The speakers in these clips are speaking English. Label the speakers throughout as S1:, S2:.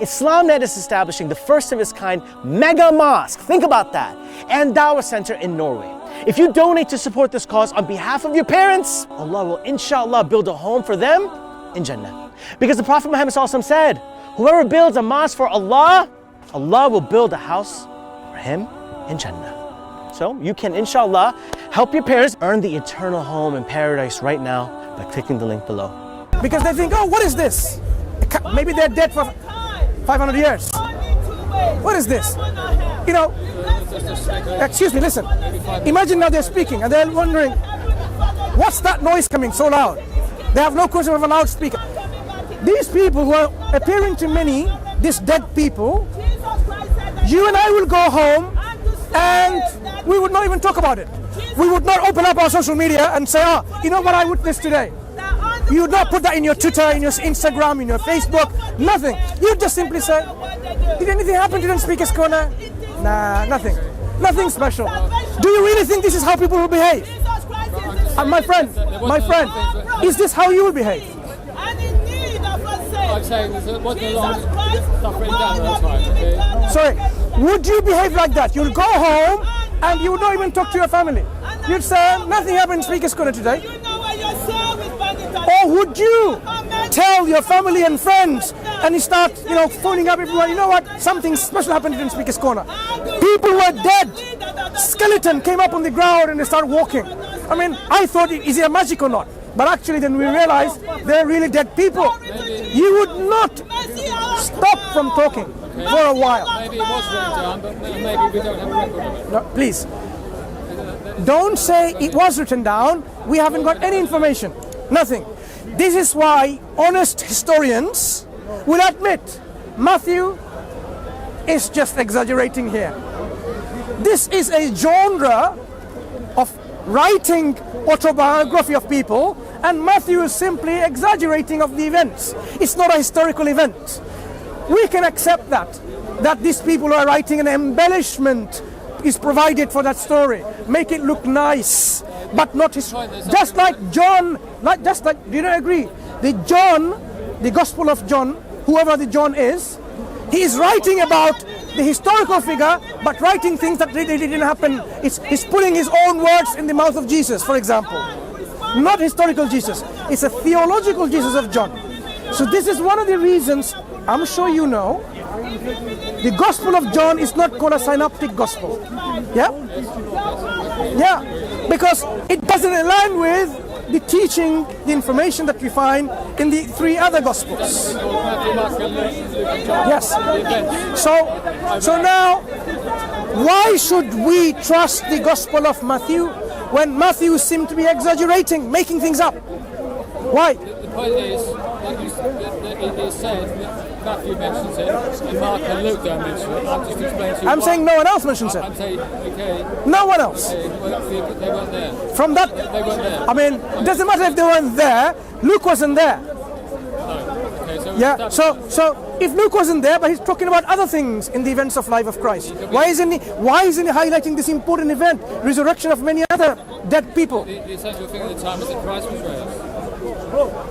S1: IslamNet is establishing the first of its kind mega mosque, think about that, and Dawah Center in Norway. If you donate to support this cause on behalf of your parents, Allah will inshallah build a home for them in Jannah. Because the Prophet Muhammad ﷺ said, whoever builds a mosque for Allah, Allah will build a house for him in Jannah. So you can inshallah help your parents earn the eternal home in paradise right now by clicking the link below.
S2: Because they think, oh, what is this? Maybe they're dead for 500 years. What is this? You know, excuse me, listen. Imagine now they're speaking and they're wondering, what's that noise coming so loud? They have no concept of a loudspeaker. These people who are appearing to many, these dead people, you and I will go home and we would not even talk about it. We would not open up our social media and say, oh, you know what I witnessed today? You would not put that in your Twitter, in your Instagram, in your Facebook, nothing. You would just simply say, did anything happen to the Speaker's Corner? Nah, nothing. Nothing special. Do you really think this is how people will behave? My friend, is this how you will behave?
S3: I'm saying there wasn't a lot of stuff written down at the time, okay?
S2: Sorry, would you behave like that? You'll go home and you would not even talk to your family. You'd say, nothing happened in Speaker's Corner today. Or would you tell your family and friends and you start, phoning up everyone, you know what, something special happened in Speaker's Corner. People were dead. Skeleton came up on the ground and they started walking. I mean, I thought, is it a magic or not? But actually then we realized they're really dead people. You would not stop from talking for a while.
S3: Maybe it was written down, but maybe we don't have a record of it.
S2: No, please. Don't say it was written down. We haven't got any information. Nothing. This is why honest historians will admit Matthew is just exaggerating here. This is a genre of writing autobiography of people, and Matthew is simply exaggerating of the events. It's not a historical event. We can accept that these people are writing an embellishment is provided for that story. Make it look nice, but not just like John, do you not agree? The Gospel of John, whoever the John is, he is writing about the historical figure, but writing things that really didn't happen. He's putting his own words in the mouth of Jesus, for example. Not historical Jesus. It's a theological Jesus of John. So this is one of the reasons, I'm sure you know, the Gospel of John is not called a synoptic gospel. Yeah? Yeah. Because it doesn't align with the teaching, the information that we find in the three other Gospels. Yes. So now, why should we trust the Gospel of Matthew when Matthew seems to be exaggerating, making things up? Why?
S3: The point is, it is said that Matthew mentions it, and Mark and Luke don't mention it. I'm just explaining to you.
S2: I'm saying no one else mentions it.
S3: I'm saying, okay.
S2: No one else.
S3: They weren't there.
S2: From that,
S3: They weren't there.
S2: I mean, it doesn't matter if they weren't there. Luke wasn't there.
S3: No. Okay, so
S2: Yeah. So if Luke wasn't there, but he's talking about other things in the events of life of Christ. Why isn't he highlighting this important event, resurrection of many other dead people?
S3: the essential thing at the time was that Christ was raised.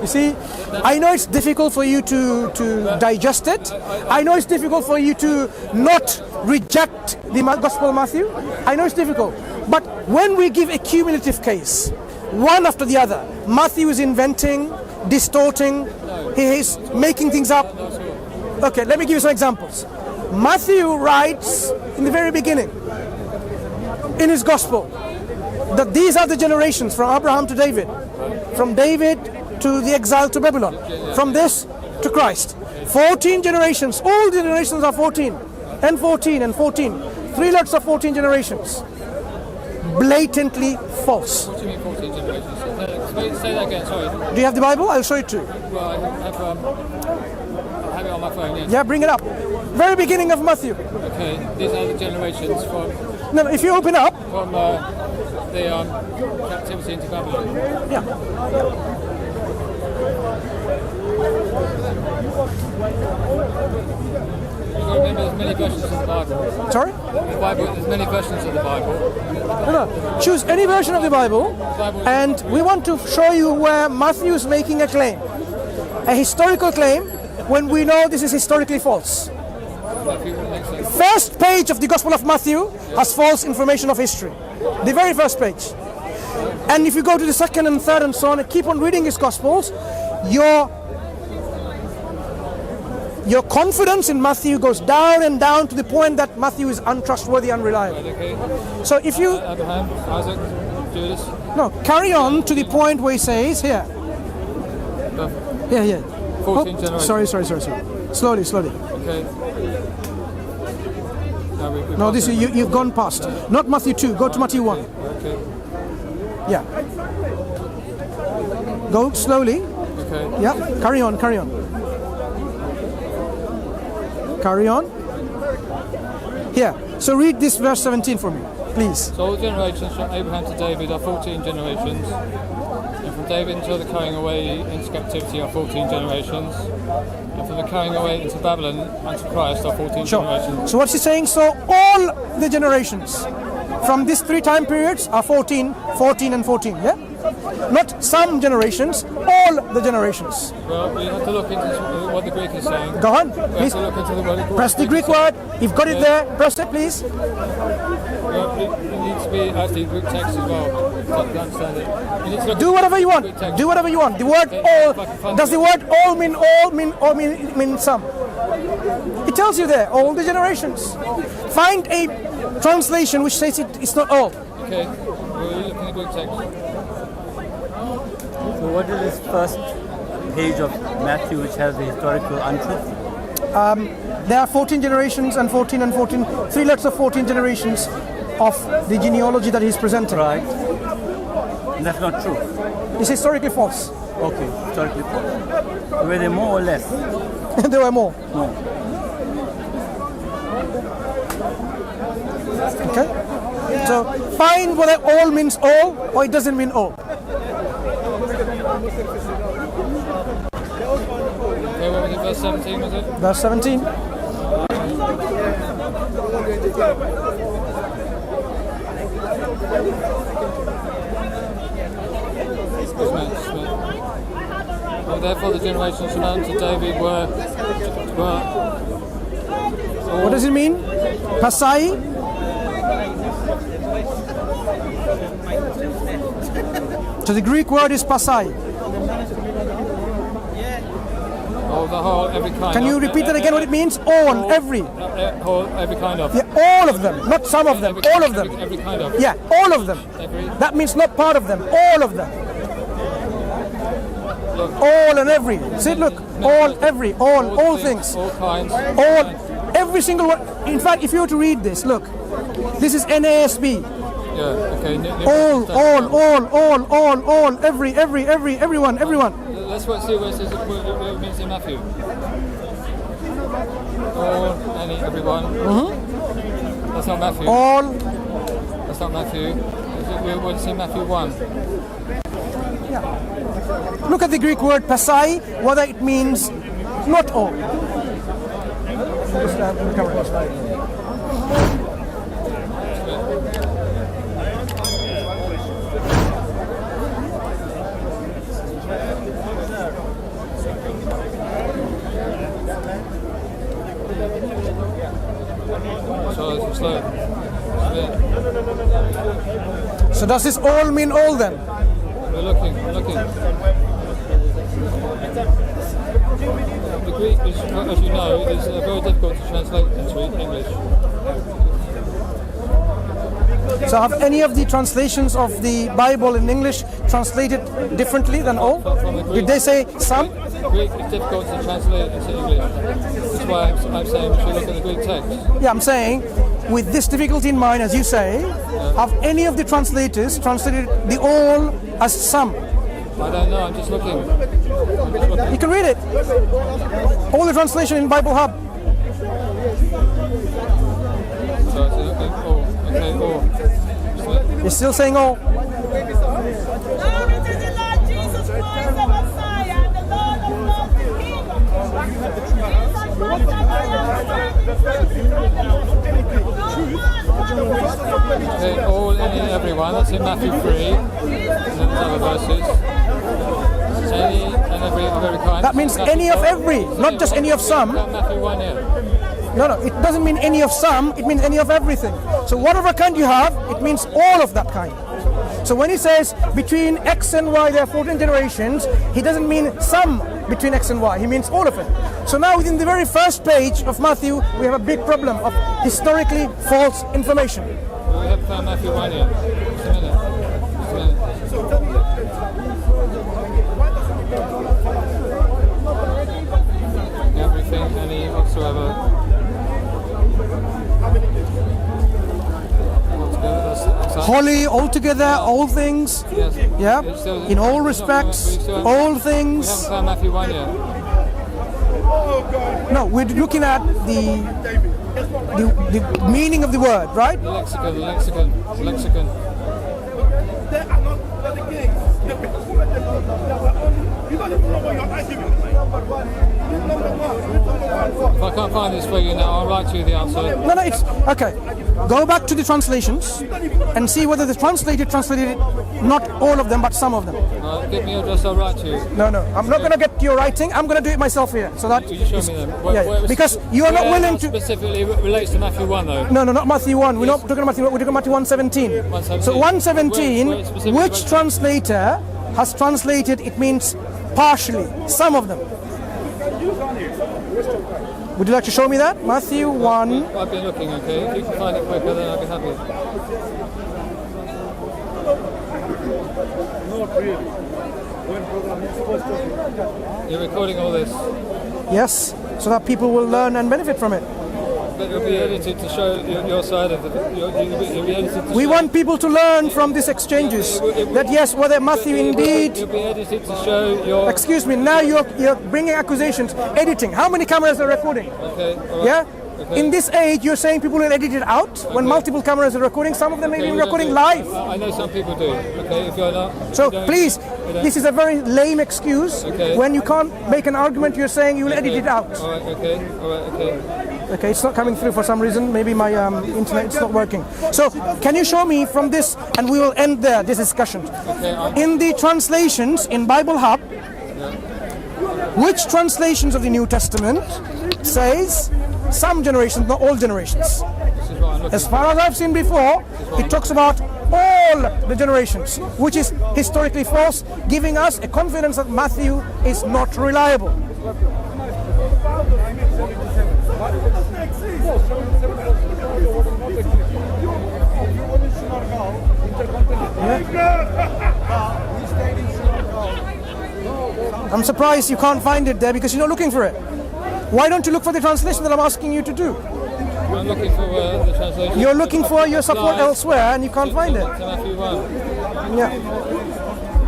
S2: You see, I know it's difficult for you to digest it. I know it's difficult for you to not reject the Gospel of Matthew. I know it's difficult. But when we give a cumulative case, one after the other, Matthew is inventing, distorting, he is making things up. Okay, let me give you some examples. Matthew writes in the very beginning, in his Gospel, that these are the generations from Abraham to David, from David to the exile to Babylon, from this to Christ. 14 generations, all the generations are 14, and 14, and 14. 3 lots of 14 generations. Blatantly false.
S3: What do you mean 14 generations? Say that again, sorry.
S2: Do you have the Bible? I'll show it to you.
S3: Well, I have it on my phone, yes.
S2: Yeah, bring it up. Very beginning of Matthew.
S3: Okay, these are the generations from
S2: No, if you open up.
S3: the captivity into Babylon.
S2: Yeah.
S3: You've got to remember there's many versions of the Bible.
S2: Sorry?
S3: The Bible, there's many versions of the Bible.
S2: No. Choose any version of the Bible, and we want to show you where Matthew is making a claim. A historical claim when we know this is historically false?
S3: Matthew makes sense.
S2: First page of the Gospel of Matthew has false information of history. The very first page. And if you go to the second and third and so on and keep on reading his Gospels, your confidence in Matthew goes down and down to the point that Matthew is untrustworthy, unreliable.
S3: Okay.
S2: So if you...
S3: Abraham, Isaac, Judas.
S2: No, carry on to the point where he says, here. Here.
S3: 14 generations.
S2: Sorry. Slowly.
S3: Okay.
S2: No, this is, you've gone past. Not Matthew 2, go to Matthew 1.
S3: Okay.
S2: Yeah. Go slowly.
S3: Okay.
S2: Yeah, carry on. Here, so read this verse 17 for me, please.
S3: So all generations from Abraham to David are 14 generations. And from David until the carrying away into captivity are 14 generations. And from the carrying away into Babylon unto Christ are 14 generations.
S2: So what's he saying? So all the generations from these three time periods are 14, 14 and 14, yeah? Not some generations, all the generations.
S3: Well, we have to look into what the Greek is saying.
S2: Go on,
S3: We have
S2: please.
S3: to look into the word.
S2: Press the Greek word. You've got it there. Press it, please.
S3: Well, it needs to be actually Greek text as well to understand it. You need to look
S2: Do
S3: at
S2: whatever you want.
S3: Greek text.
S2: Do whatever you want. The word all. Does the word all mean some? It tells you there, all the generations. Find a translation which says it's not all.
S3: Okay, we're looking at Greek text.
S4: So what is this first page of Matthew which has the historical untruth?
S2: There are 14 generations and 14 and 14, three lots of 14 generations of the genealogy that he's presenting.
S4: Right. And that's not true.
S2: It's historically false.
S4: Okay, historically false. Were they more or less?
S2: There were more.
S4: No.
S2: Okay? So find whether all means all or it doesn't mean all.
S3: Okay, what was it, verse 17 was it?
S2: Verse 17.
S3: Oh, therefore the generations from Adam to David were
S2: What does it mean? Pasai? So the Greek word is pasai.
S3: oh, the whole, every kind
S2: Can
S3: of.
S2: you repeat that again what it means? All, every.
S3: Whole, every kind of.
S2: Yeah, all of them, not some of them, all of them.
S3: Every kind of.
S2: Yeah, all of them.
S3: Every.
S2: That means not part of them, all of them. All and every. See, look, all, every, all things.
S3: All kinds.
S2: All, every single one. In fact, if you were to read this, look, this is NASB.
S3: Yeah, okay.
S2: All, everyone.
S3: Let's see where it says what it means in Matthew. All, any, everyone. That's not Matthew.
S2: All,
S3: That's not Matthew. We'll see Matthew 1.
S2: look at the Greek word pasai, whether it means not all. Just cover this slide. So does this all mean all then?
S3: We're looking. The Greek, is, as you know, is very difficult to translate into English.
S2: So have any of the translations of the Bible in English translated differently than all?
S3: From the Greek,
S2: Did they say some?
S3: Greek is difficult to translate into English. That's why I'm saying we should look at the Greek text.
S2: Yeah, I'm saying, with this difficulty in mind, as you say, have any of the translators translated the all as some?
S3: I don't know, I'm just looking.
S2: You can read it. All the translation in Bible Hub.
S3: So it's looking, okay, all.
S2: You're still saying all.
S5: Glory to the Lord Jesus Christ, the Messiah, the Lord of Lords, the King of
S3: Okay, all, any, everyone. That's in Matthew 3. And then there's other verses. Any and every of every kind.
S2: That means any of every, not just any of some.
S3: Matthew 1 here.
S2: No, it doesn't mean any of some, it means any of everything. So whatever kind you have, it means all of that kind. So when he says between X and Y there are 14 generations, he doesn't mean some between X and Y, he means all of it. So now within the very first page of Matthew, we have a big problem of historically false information.
S3: Well, we have found Matthew 1 here. Just a minute. Everything, any whatsoever.
S2: Wholly, altogether, all things.
S3: Yes.
S2: Yeah, in all respects, all
S3: We
S2: things.
S3: haven't found Matthew 1 yet.
S2: No, we're looking at the meaning of the word, right?
S3: The lexicon.
S6: They are not the kings. You don't even know what you're arguing.
S3: If I can't find this for you now, I'll write you the answer.
S2: No, it's okay. Go back to the translations and see whether the translated it, not all of them, but some of them.
S3: Give me your address, I'll write to you.
S2: No, I'm not going to get your writing. I'm going to do it myself here. So that
S3: Will you show me them?
S2: because you are not willing to.
S3: Specifically relates to Matthew 1 though.
S2: No, not Matthew 1. We're not talking about Matthew 1. We're talking about Matthew 1:17.
S3: 1:17.
S2: So 1:17,
S3: Where specifically
S2: which translator has translated? It means partially. Some of them. Would you like to show me that? Matthew 1.
S3: I've been looking, okay? If you can find it quicker, then I'll be happy.
S6: Not really. When program is supposed to
S3: You're recording all this,
S2: Yes, so that people will learn and benefit from it.
S3: but it'll be edited to show your side of the. You'll be edited to
S2: We
S3: show,
S2: want people to learn from these exchanges that yes, whether Matthew indeed.
S3: It'll be edited to show your.
S2: Excuse me, now you're bringing accusations. Editing. How many cameras are recording?
S3: Okay. All right.
S2: Yeah?
S3: Okay.
S2: In this age, you're saying people will edit it out when multiple cameras are recording. Some of them may
S3: Okay,
S2: be
S3: we don't
S2: recording
S3: do-
S2: live.
S3: I know some people do. Okay, if you're not.
S2: So
S3: you don't-
S2: please,
S3: you don't-
S2: this is a very lame excuse.
S3: Okay.
S2: When you can't make an argument, you're saying you will edit it out.
S3: All right. Okay. All right. Okay.
S2: Okay, it's not coming through for some reason. Maybe my internet is not working. So can you show me from this, and we will end there this discussion.
S3: Okay.
S2: In the translations in Bible Hub, which translations of the New Testament says some generations, not all generations?
S3: This is what I'm looking
S2: As far as I've seen before, it talks about all the generations, which is historically false, giving us a confidence that Matthew is not reliable. I'm surprised you can't find it there because you're not looking for it. Why don't you look for the translation that I'm asking you to do?
S3: I'm looking for the translation.
S2: You're looking for your support elsewhere and you can't find it.
S3: To Matthew 1.
S2: Yeah.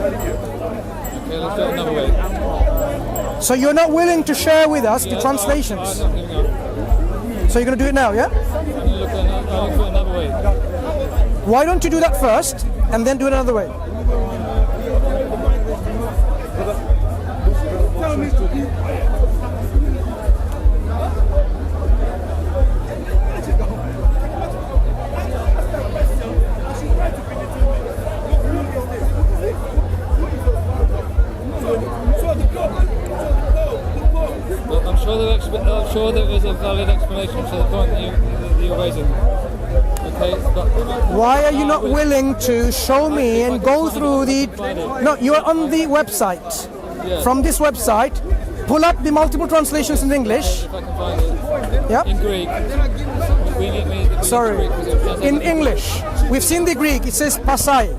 S3: Okay, let's do it another way.
S2: So you're not willing to share with us the translations.
S3: I'm not giving up.
S2: So you're going to do it now, yeah?
S3: I'm going to look for another way.
S2: Why don't you do that first and then do it another way?
S3: I'm sure there is a valid explanation to the point that you're raising. Okay, but
S2: Why are you not willing to show me and go through the... No, you're on the website.
S3: Yeah.
S2: From this website, pull up the multiple translations in English.
S3: if I can find it
S2: Yeah?
S3: in Greek, we need
S2: Sorry.
S3: Greek because it translates
S2: In English. We've seen the Greek. It says pasai.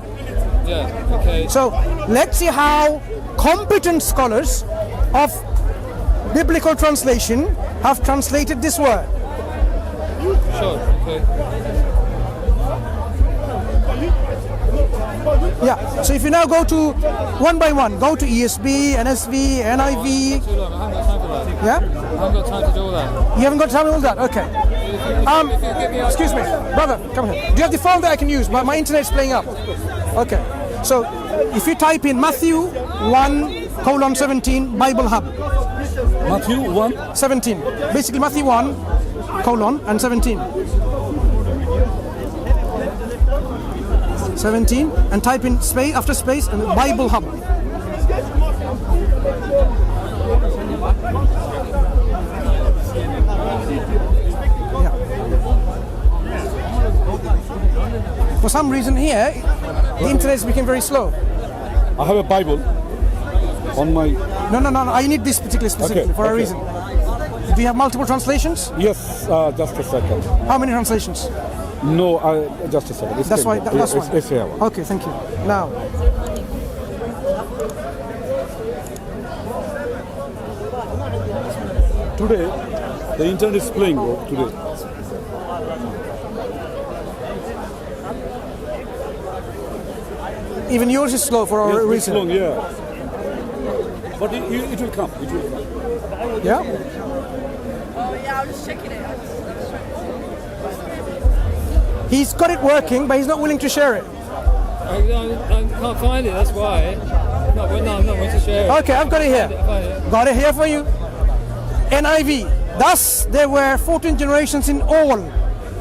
S3: Yeah. Okay.
S2: So let's see how competent scholars of biblical translation have translated this word.
S3: Sure. Okay.
S2: Yeah. So if you now go to one by one, go to ESV, NSV, NIV.
S3: Too long. I haven't got time for that.
S2: Yeah.
S3: I haven't got time to do all that.
S2: You haven't got time to all that. Okay. Excuse me, brother. Come here. Do you have the phone that I can use? My internet's playing up. Okay. So if you type in Matthew 1:17 Bible Hub.
S6: Matthew 1.
S2: 17. Basically Matthew 1, colon, and 17. 17, and type in space after space and Bible Hub. Yeah. For some reason here, the internet became very slow.
S6: I have a Bible on my.
S2: No. I need this specifically
S6: Okay,
S2: for a
S6: okay.
S2: reason. Do you have multiple translations?
S6: Yes, just a second.
S2: How many translations?
S6: No, just a second. It's
S2: That's why.
S6: here.
S2: That's why.
S6: It's here.
S2: Okay, thank you. Now,
S6: Today, the internet is playing, bro. Today.
S2: even yours is slow for a
S6: Yes, it's
S2: reason.
S6: long, yeah. But it will come. It will come.
S2: Yeah.
S5: Oh, yeah, I was checking it.
S2: He's got it working, but he's not willing to share it.
S3: I can't find it, that's why. No, I'm not going to share it.
S2: Okay, I've got it here.
S3: Find it.
S2: Got it here for you. NIV. Thus there were 14 generations in all.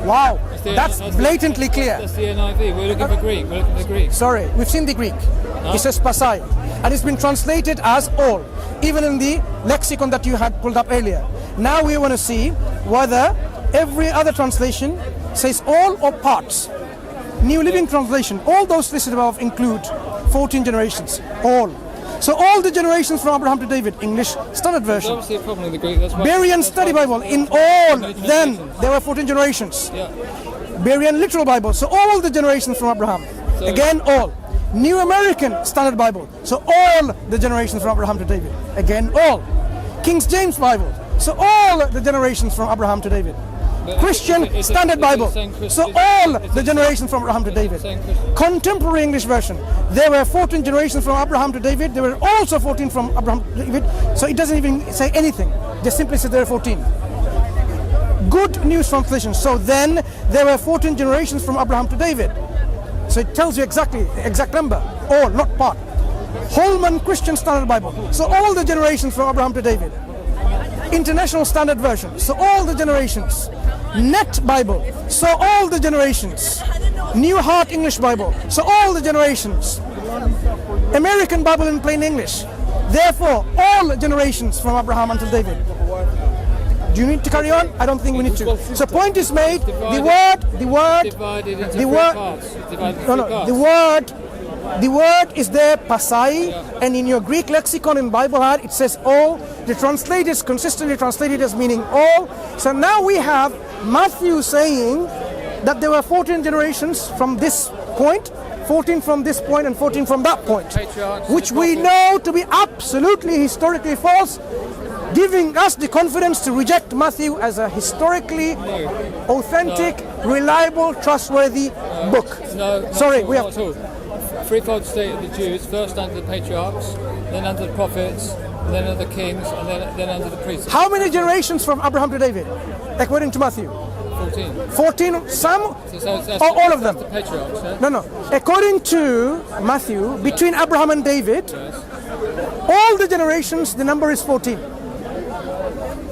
S2: Wow, that's blatantly clear.
S3: That's the NIV. We're looking for Greek. We're looking for Greek.
S2: Sorry, we've seen the Greek. It says Pasai, and it's been translated as all, even in the lexicon that you had pulled up earlier. Now we want to see whether every other translation says all or parts. New Living Translation, all those listed above include 14 generations, all. So all the generations from Abraham to David, English Standard
S3: There's
S2: Version.
S3: obviously a problem in the Greek. That's why.
S2: Berean
S3: that's
S2: Study
S3: why-
S2: Bible, in all, then there were 14 generations.
S3: Yeah.
S2: Berean Literal Bible, so all the generations from Abraham.
S3: So-
S2: Again, all. New American Standard Bible, so all the generations from Abraham to David. Again, all. King James Bible, so all the generations from Abraham to David.
S3: But
S2: Christian
S3: is it-
S2: Standard
S3: is it
S2: Bible,
S3: saying Chris-
S2: so
S3: is it-
S2: all
S3: is
S2: the
S3: it-
S2: generations from Abraham to David.
S3: saying Christian?
S2: Contemporary English Version, there were 14 generations from Abraham to David. There were also 14 from Abraham to David. So it doesn't even say anything. Just simply says there are 14. Good News Translation. So then there were 14 generations from Abraham to David. So it tells you exactly the exact number. All, not part. Holman Christian Standard Bible. So all the generations from Abraham to David. International Standard Version. So all the generations. Net Bible. So all the generations. New Heart English Bible. So all the generations. American Bible in plain English. Therefore, all generations from Abraham until David. Do you need to carry on? I don't think we need to. So point is made. The word,
S3: Divided into
S2: the
S3: three
S2: word.
S3: parts. Divided into
S2: No,
S3: three parts.
S2: the word is there, pasai, and in your Greek lexicon in Bible Hyde it says all. The translators consistently translated as meaning all. So now we have Matthew saying that there were 14 generations from this point, 14 from this point, and 14 from that point,
S3: Patriarchs,
S2: which
S3: the
S2: we
S3: prophets.
S2: know to be absolutely historically false, giving us the confidence to reject Matthew as a historically authentic, reliable, trustworthy book.
S3: No, not
S2: Sorry,
S3: at all,
S2: we
S3: not
S2: have.
S3: at all. Threefold state of the Jews, first under the patriarchs, then under the prophets, then under the kings, and then under the priests.
S2: How many generations from Abraham to David, according to Matthew?
S3: 14.
S2: 14, some
S3: So that's
S2: or all of them?
S3: that's the patriarchs, yeah?
S2: No. According to Matthew, between Abraham and David, all the generations, the number is 14,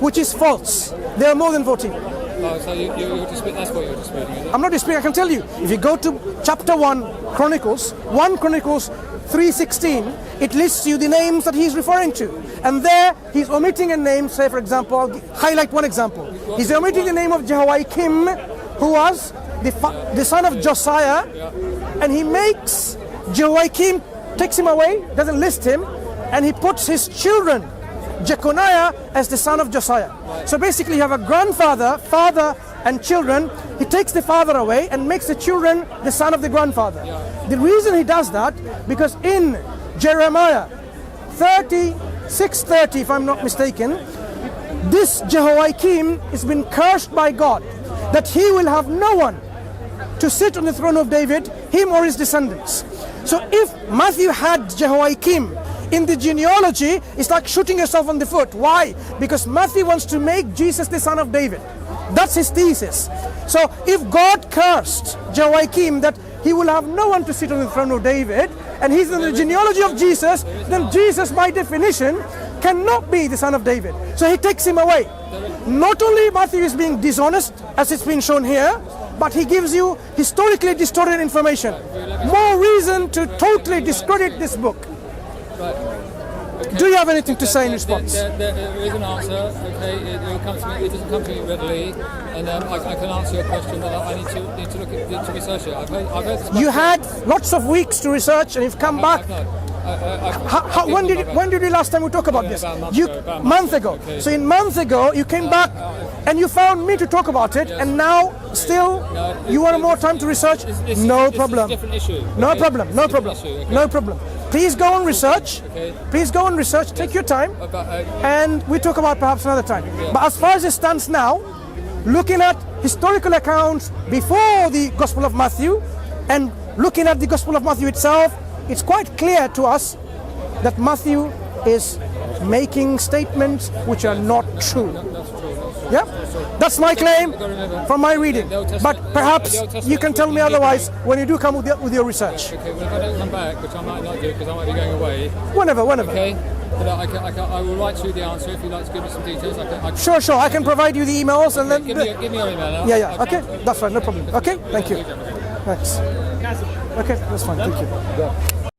S2: which is false. There are more than 14.
S3: Oh, so you're disputing, that's what you're disputing, is it?
S2: I'm not disputing, I can tell you. If you go to chapter 1 Chronicles 3:16, it lists you the names that he's referring to. And there, he's omitting a name, say for example, I'll highlight one example. He's omitting the name of Jehoiakim, who was the son of Josiah, and he makes Jehoiakim, takes him away, doesn't list him, and he puts his children, Jeconiah, as the son of Josiah. So basically you have a grandfather, father, and children. He takes the father away and makes the children the son of the grandfather. The reason he does that, because in Jeremiah 36:30, if I'm not mistaken, this Jehoiakim has been cursed by God, that he will have no one to sit on the throne of David, him or his descendants. So if Matthew had Jehoiakim in the genealogy, it's like shooting yourself on the foot. Why? Because Matthew wants to make Jesus the son of David. That's his thesis. So if God cursed Jehoiakim that he will have no one to sit on the throne of David, and he's in the genealogy of Jesus, then Jesus by definition cannot be the son of David. So he takes him away. Not only Matthew is being dishonest, as it's been shown here, but he gives you historically distorted information. More reason to totally discredit this book. Do you have anything to say in response?
S3: There is an answer. Okay, it comes to me. It doesn't come to me readily, and I can answer your question. But I need to look at to research it. I've heard this.
S2: You had lots of weeks to research, and you've come back. When did you last time we talk about this?
S3: About a
S2: month ago.
S3: Okay.
S2: So in month ago you came back and you found me to talk about it, and now still you want more time to research? No problem.
S3: It's a different issue.
S2: No problem. No problem. No problem. Please go and research.
S3: Okay.
S2: Please go and research. Take your time, and we talk about perhaps another time. But as far as it stands now, looking at historical accounts before the Gospel of Matthew and looking at the Gospel of Matthew itself, it's quite clear to us that Matthew is making statements which are not true. Yeah, that's my claim from my reading. But perhaps you can tell me otherwise when you do come with your research.
S3: Okay, well, if I don't come back, which I might not do because I might be going away.
S2: Whenever.
S3: Okay, but I will write you the answer if you'd like to give me some details.
S2: Sure. I can provide you the emails and then.
S3: Give me your email now.
S2: Yeah. Okay, that's fine. No problem. Okay, thank you. Thanks. Okay, that's fine. Thank you.